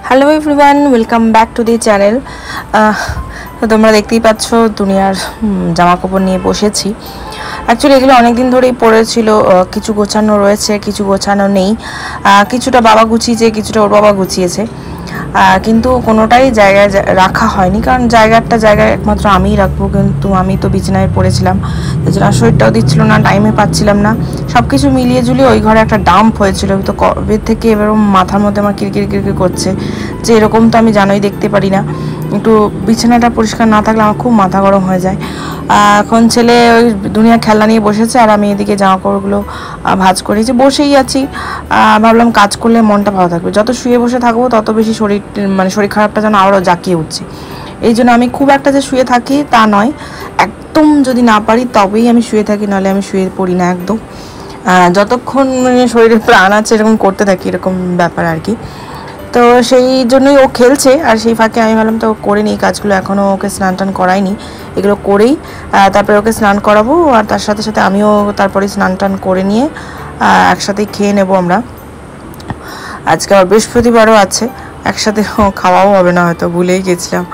Hello everyone, welcome back to the channel. তো তোমরা দেখতেই পাচ্ছ দুনিয়ার জামা কাপড় নিয়ে বসেছি। অ্যাকচুয়ালি এগুলো অনেক দিন ধরেই পড়েছিল, কিছু গোছানো রয়েছে, কিছু গোছানো নেই। কিছুটা বাবা গুছিয়েছে, কিছুটা ওর বাবা গুছিয়েছে, কিন্তু কোনোটাই জায়গায় রাখা হয়নি, কারণ জায়গায় একমাত্র আমিই রাখবো। কিন্তু আমি তো বিছানায় পড়েছিলাম, এছাড়া শরীরটাও দিচ্ছিল না, টাইমে পাচ্ছিলাম না। সব কিছু মিলিয়ে ঝুলিয়ে ওই ঘরে একটা ডাম্প হয়েছিল। তো কবে থেকে এবার মাথার মধ্যে আমার কিরকির করছে যে এরকম তো আমি জানোই দেখতে পারি না, একটু বিছানাটা পরিষ্কার না থাকলে আমার খুব মাথা গরম হয়ে যায়। এখন ছেলে ওই দুনিয়া খেলনা নিয়ে বসেছে, আর আমি এদিকে জামা কাপড়গুলো ভাঁজ করেছি, বসেই আছি। ভাবলাম কাজ করলে মনটা ভালো থাকবে, যত শুয়ে বসে থাকবো তত বেশি শরীর খারাপটা যেন আরও জাঁকিয়ে উঠছে। এই জন্য আমি খুব একটা যে শুয়ে থাকি তা নয়, একদম যদি না পারি তবেই আমি শুয়ে থাকি, নাহলে আমি শুয়ে পড়ি না একদম। যতক্ষণ শরীরে প্রাণ আছে এরকম করতে থাকি, এরকম ব্যাপার আর কি। তো সেই জন্যই ও খেলছে, আর সেই ফাঁকে আমি ভাবলাম তো করে নিই কাজগুলো, এখনও ওকে স্নান টান করাইনি, এগুলো করেই তারপরে ওকে স্নান করাবো। আর তার সাথে সাথে আমিও তারপরে স্নান টান করে নিয়ে একসাথেই খেয়ে নেবো আমরা। আজকে আবার বৃহস্পতিবারও আছে, একসাথে খাওয়াও হবে না, হয়তো ভুলেই গেছিলাম।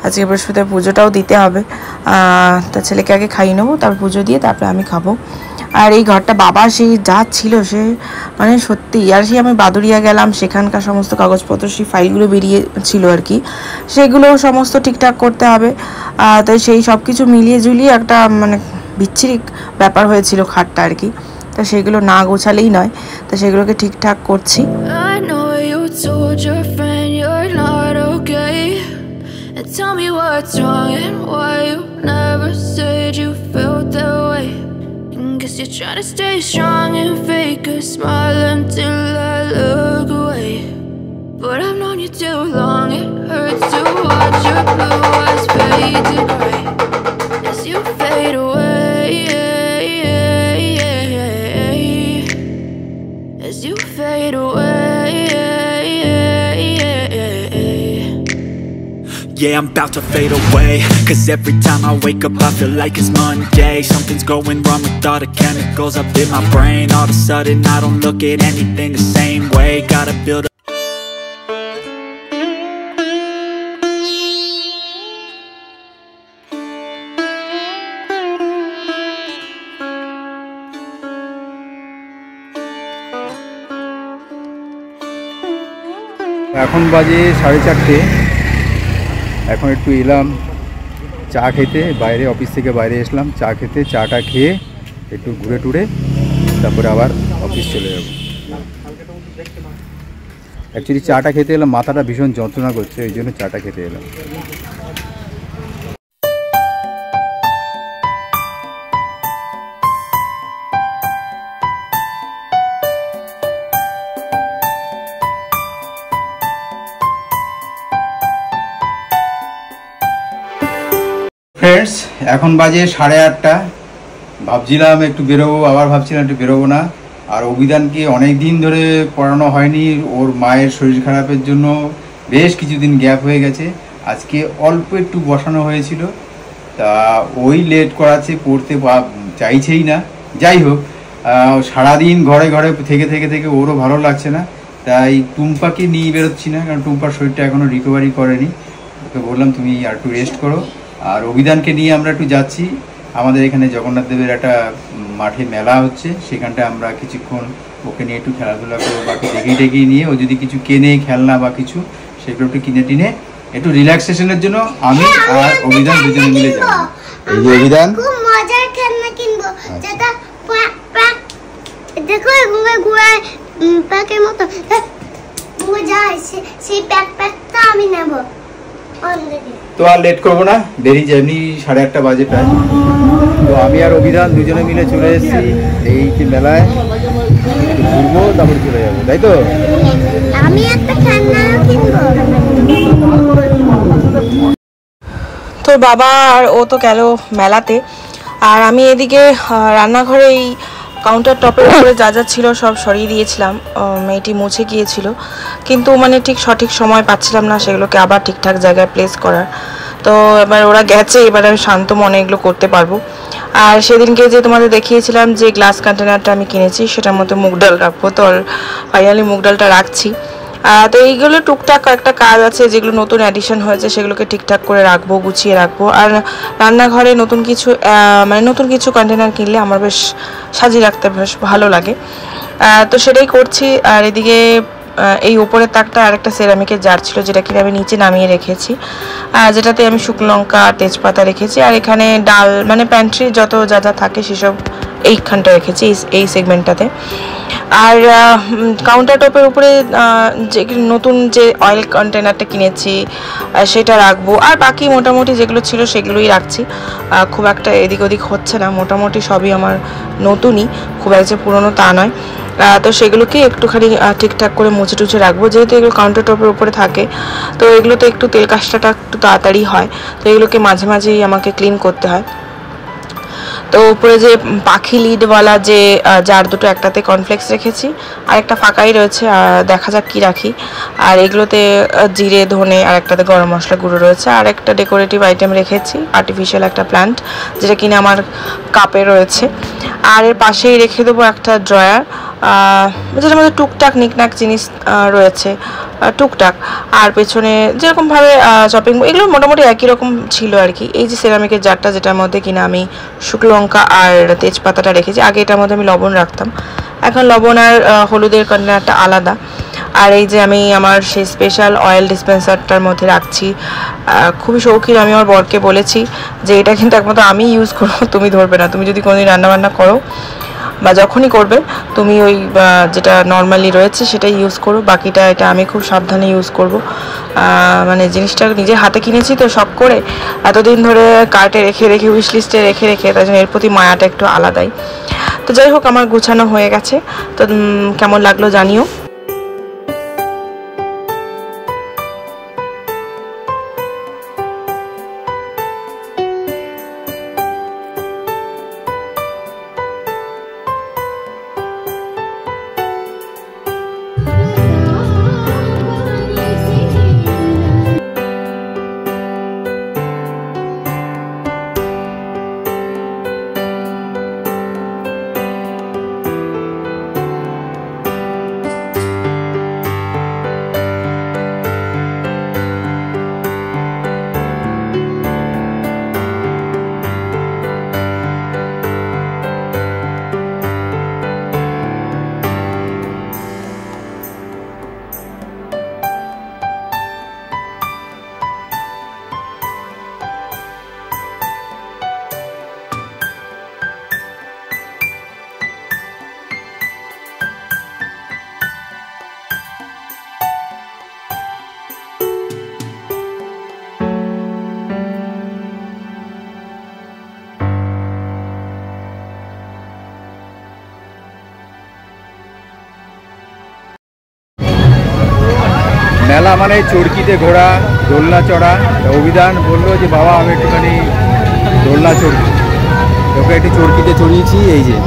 আজকে বৃহস্পতিবার পুজোটাও দিতে হবে, তা ছেলেকে আগে খাইয়ে নেবো, তারপর পুজো দিয়ে তারপরে আমি খাবো। আর এই ঘরটা বাবা সেই যা ছিল সে মানে সত্যি, আর সেই আমি বাদুড়িয়া গেলাম, সেখানকার সমস্ত কাগজপত্র সেই ফাইলগুলো বেরিয়ে ছিল আর কি, সেগুলো সমস্ত ঠিকঠাক করতে হবে। তো সেই সব কিছু মিলিয়ে ঝুলিয়ে একটা মানে বিচ্ছিরি ব্যাপার হয়েছিল খাটটা আর কি। তা সেগুলো না গোছালেই নয়, তো সেগুলোকে ঠিকঠাক করছি। Tell me what's wrong and why you never said you felt that way. Guess you're trying to stay strong and fake a smile until I look away. But I've known you too long, it hurts to watch your blue eyes fade to gray as you fade away, as you fade away. Yeah, I'm about to fade away, cause every time I wake up I feel like it's Monday. Something's going wrong with all the chemicals up in my brain. All of a sudden I don't look at anything the same way. Gotta build up. এখন বাজে 4:30। এখন একটু এলাম চা খেতে, বাইরে office থেকে বাইরে এসলাম চা খেতে। চাটা খেয়ে একটু ঘুরে টুরে তারপরে আবার অফিস চলে যাব। অ্যাকচুয়ালি চাটা খেতে এলাম, মাথাটা ভীষণ যন্ত্রণা করছে, ওই জন্য চাটা খেতে এলাম। ফ্রেন্ডস, এখন বাজে 8:30। ভাবছিলাম একটু বেরোবো, আবার ভাবছিলাম একটু বেরোবো না। আর অভিধানকে অনেক দিন ধরে পড়ানো হয়নি, ওর মায়ের শরীর খারাপের জন্য বেশ কিছুদিন গ্যাপ হয়ে গেছে। আজকে অল্প একটু বসানো হয়েছিল, তা ওই লেট করাচ্ছে, পড়তে চাইছেই না। যাই হোক, সারাদিন ঘরে থেকে ওরও ভালো লাগছে না, তাই টুম্পাকে নিয়ে বেরোচ্ছি না, কারণ টুম্পার শরীরটা এখনও রিকভারি করেনি। ওকে বললাম তুমি আর একটু রেস্ট করো। আর অভিধানকে নিয়ে আমরা একটু যাচ্ছি, আমাদের এখানে জগন্নাথ দেবের একটা মাঠে মেলা হচ্ছে, সেখানটা আমরা কিছুক্ষণ ওকে নিয়ে একটু খেলাধুলা করবো, বা একটু দেখিয়ে নিয়ে ও যদি কিছু কেনে খেলনা বা কিছু, সেগুলো একটু কিনে টিনে একটু রিল্যাক্সেশনের জন্য আমি আর অভিধান দুজনে মিলে যাবো। এই যে অভিধান খুব মজার খেলনা কিনবো, যেটা দেখো ঘুরায় প্যাকের মতো মজা আছে, সেই প্যাকটা আমি নেবো। তো আর লেট করবো না, বেরিয়ে যাই, এমনি 8:30 বাজে প্রায়। তো আমি আর অভিধান দুজনে মিলে চলে এসেছি এই যে মেলায়, ঘুরবো তারপরে চলে যাবো, তাই তো? আমি একটা খেলনা কিনবো। তোর বাবা আর ও তো গেল মেলাতে, আর আমি এদিকে রান্নাঘরে এই কাউন্টার টপের উপরে যা যা ছিল সব সরিয়ে দিয়েছিলাম, মেয়েটি মুছে গিয়েছিল, কিন্তু মানে ঠিক সঠিক সময় পাচ্ছিলাম না সেগুলোকে আবার ঠিকঠাক জায়গায় প্লেস করার। তো এবার ওরা গেছে, এবার আমি শান্ত মনে এগুলো করতে পারবো। আর সেদিনকে যে তোমাদের দেখিয়েছিলাম যে গ্লাস কন্টেনারটা আমি কিনেছি, সেটার মধ্যে মুগ ডাল রাখবো, তো ফাইনালি মুগ ডালটা রাখছি। তো এইগুলো টুকটাক একটা কাজ আছে যেগুলো নতুন অ্যাডিশন হয়েছে, সেগুলোকে ঠিকঠাক করে রাখবো, গুছিয়ে রাখবো। আর রান্নাঘরে নতুন কিছু মানে নতুন কিছু কন্টেনার কিনলে আমার বেশ সাজিয়ে রাখতে বেশ ভালো লাগে, তো সেটাই করছি। আর এদিকে এই উপরের তাকটা আরেকটা সেরামিকের জার ছিল, যেটা কিনে আমি নিচে নামিয়ে রেখেছি, যেটাতে আমি শুকনো লঙ্কা তেজপাতা রেখেছি। আর এখানে ডাল মানে প্যান্ট্রি যত যা যা থাকে সেসব এইখানটা রেখেছি, এই সেগমেন্টটাতে। আর কাউন্টার টপের উপরে যে নতুন যে অয়েল কন্টেনারটা কিনেছি সেটা রাখবো। আর বাকি মোটামুটি যেগুলো ছিল সেগুলোই রাখছি, খুব একটা এদিক ওদিক হচ্ছে না, মোটামুটি সবই আমার নতুনই, খুব একটা পুরনো তা নয়। তো সেগুলোকে একটুখানি ঠিকঠাক করে মুছে টুছে রাখবো, যেহেতু এগুলো কাউন্টার টপের উপরে থাকে, তো এগুলোতে একটু তেল কাজটা একটু তাড়াতাড়ি হয়, তো এগুলোকে মাঝে মাঝেই আমাকে ক্লিন করতে হয়। তো উপরে যে পাখি লিডওয়ালা যে জার দুটো, একটাতে কর্নফ্লেক্স রেখেছি আর একটা ফাঁকাই রয়েছে, দেখা যাক কি রাখি। আর এগুলোতে জিরে ধনে আর একটাতে গরম মশলা গুঁড়ো রয়েছে। আর একটা ডেকোরেটিভ আইটেম রেখেছি, আর্টিফিশিয়াল একটা প্ল্যান্ট, যেটা কিনা আমার কাপে রয়েছে। আর এর পাশেই রেখে দেবো একটা ড্রয়ার, যেটার মধ্যে টুকটাক নিকনাক জিনিস রয়েছে, টুকটাক। আর পেছনে যেরকমভাবে শপিং, এগুলো মোটামুটি একই রকম ছিল আর কি। এই যে সেরামিকের জারটা, যেটার মধ্যে কিনা আমি শুকনো লঙ্কা আর তেজপাতাটা রেখেছি, আগে এটার মধ্যে আমি লবণ রাখতাম, এখন লবণ আর হলুদের কন্টেনারটা আলাদা। আর এই যে আমি আমার সেই স্পেশাল অয়েল ডিসপেন্সারটার মধ্যে রাখছি, খুবই শৌখিন। আমি আমার বরকে বলেছি যে এটা কিন্তু একমাত্র আমি ইউজ করবো, তুমি ধরবে না, তুমি যদি কোনোদিন রান্নাবান্না করো বা যখনই করবে তুমি ওই যেটা নর্মালি রয়েছে সেটাই ইউজ করো, বাকিটা এটা আমি খুব সাবধানে ইউজ করব। মানে জিনিসটা নিজের হাতে কিনেছি তো শখ করে, এতদিন ধরে কার্টে রেখে রেখে উইশ লিস্টে রেখে রেখে, তাই জন্য এর প্রতি মায়াটা একটু আলাদাই। তো যাই হোক, আমার গুছানো হয়ে গেছে, তো কেমন লাগলো জানিও। মেলা মানে চরকিতে ঘোড়া, দোলনা চড়া। অভিধান বললো যে বাবা আমি একটুখানি দোলনা চড়বো, ওকে একটু চরকিতে চড়িয়েছি। এই যে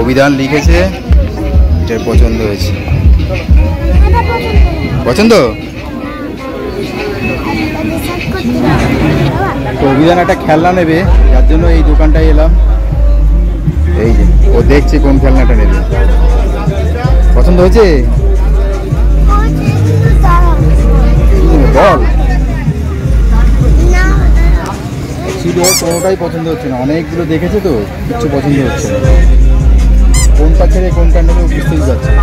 অভিধান লিখেছে, এটা পছন্দ হয়েছে। পছন্দ তো অভিধান একটা খেলনা নেবে, যার জন্য এই দোকানটায় এলাম। এই যে ও দেখছে কোন খেলনাটা নেবে। পছন্দ হয়েছে? বল। কোনোটাই পছন্দ হচ্ছে না, অনেকগুলো দেখেছে তো কিছু পছন্দ হচ্ছে না, কোনটা ছেড়ে কোনটা নেবে বুঝতেই পারছে না।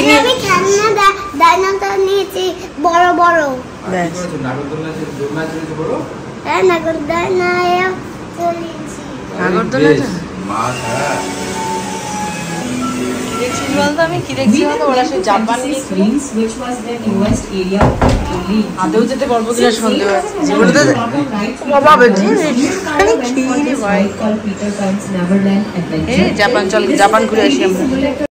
নিয়ে আমি খেলনা ডাইনোসর নিয়েছি বড় বড়। ব্যাস হ্যাঁ নাগরদোলায় চলেছি। নাগরদোলাটা মা ছাড়া দেখছি বলতো আমি কি দেখছি বলতো ওরা সেই জাপান গিয়েছিল which was the newest area of Italy. আদেও যেতে পারবো কিনা সন্দেহ আছে জীবনে তো বাবা বেটি খালি কি রে ভাই Called Peter Pan's Neverland Adventure. Japan চল জাপান ঘুরে আসি আমরা